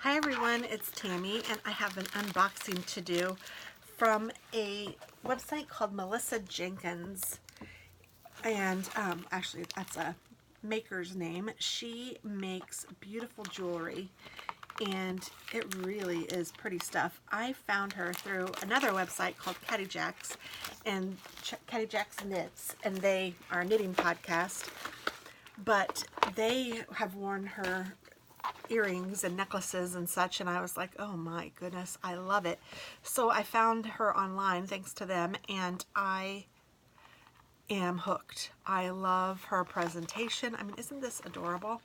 Hi everyone, it's Tammy and I have an unboxing to do from a website called Melissa Jenkins, and actually that's a maker's name. She makes beautiful jewelry and it really is pretty stuff. I found her through another website called cadyjax, and cadyjax knits, and they are a knitting podcast, but they have worn her earrings and necklaces and such, and I was like, oh my goodness, I love it. So I found her online thanks to them, and I am hooked. I love her presentation. I mean, isn't this adorable?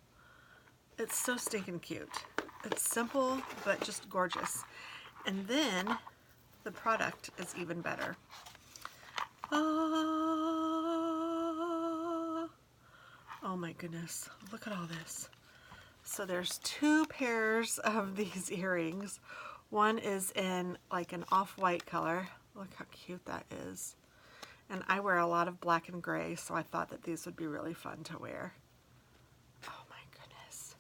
It's so stinking cute. It's simple but just gorgeous, and then the product is even better. Oh my goodness, look at all this. So there's two pairs of these earrings. One is in like an off-white color. Look how cute that is. And I wear a lot of black and gray, so I thought that these would be really fun to wear. Oh my goodness.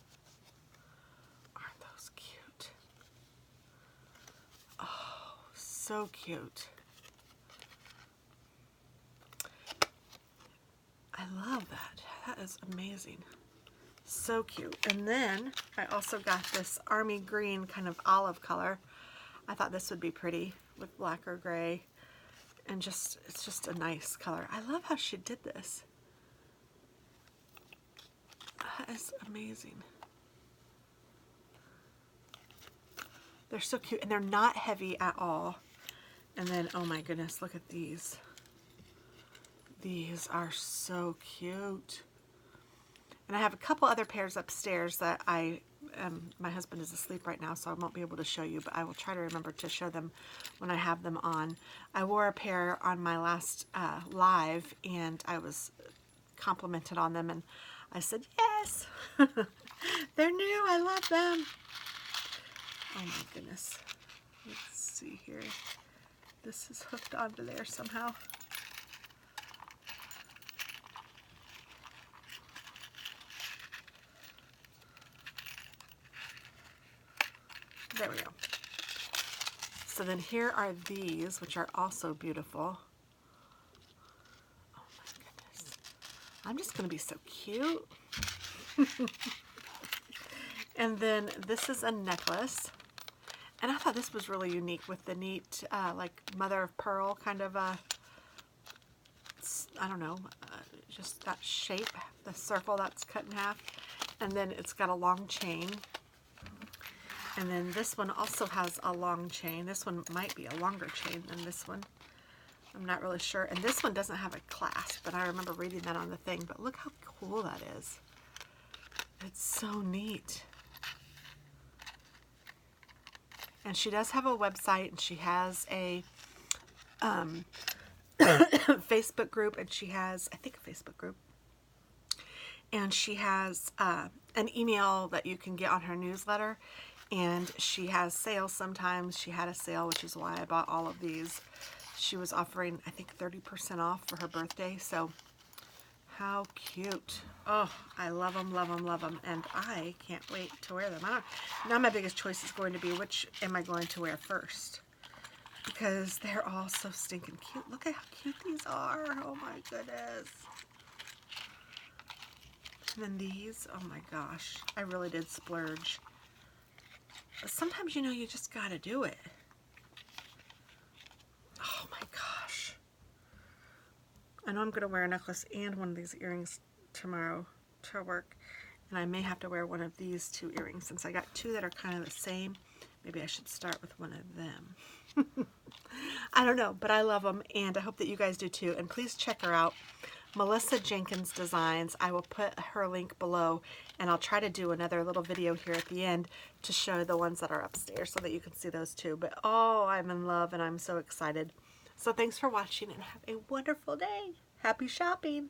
Aren't those cute? Oh, so cute. I love that. That is amazing. So cute. And then I also got this army green kind of olive color. I thought this would be pretty with black or gray, and it's just a nice color. I love how she did this. That is amazing. They're so cute, and they're not heavy at all. And then, oh my goodness, look at these. These are so cute. And I have a couple other pairs upstairs that my husband is asleep right now, so I won't be able to show you, but I will try to remember to show them when I have them on. I wore a pair on my last live, and I was complimented on them, and I said, yes, they're new, I love them. Oh my goodness. Let's see here. This is hooked onto there somehow. There we go. So then here are these, which are also beautiful. Oh my goodness. I'm just going to be so cute. And then this is a necklace. And I thought this was really unique with the neat, like mother of pearl kind of, I don't know, just that shape, the circle that's cut in half. And then it's got a long chain. And then this one also has a long chain. This one might be a longer chain than this one. I'm not really sure. And this one doesn't have a clasp, but I remember reading that on the thing. But look how cool that is. It's so neat. And she does have a website, and she has a Facebook group, and she has, I think, a Facebook group. And she has an email that you can get on her newsletter. And she has sales sometimes. She had a sale, which is why I bought all of these. She was offering, I think, 30% off for her birthday. So how cute. Oh, I love them, love them, love them. And I can't wait to wear them. Now my biggest choice is going to be, which am I going to wear first? Because they're all so stinking cute. Look at how cute these are. Oh my goodness. And then these, oh my gosh. I really did splurge. But sometimes, you know, you just gotta do it. Oh my gosh. I know I'm gonna wear a necklace and one of these earrings tomorrow to work. And I may have to wear one of these two earrings since I got two that are kind of the same. Maybe I should start with one of them. I don't know, but I love them, and I hope that you guys do too. And please check her out. Melissa Jenkins Designs. I will put her link below, and I'll try to do another little video here at the end to show the ones that are upstairs so that you can see those too. But oh, I'm in love and I'm so excited. So thanks for watching, and have a wonderful day. Happy shopping.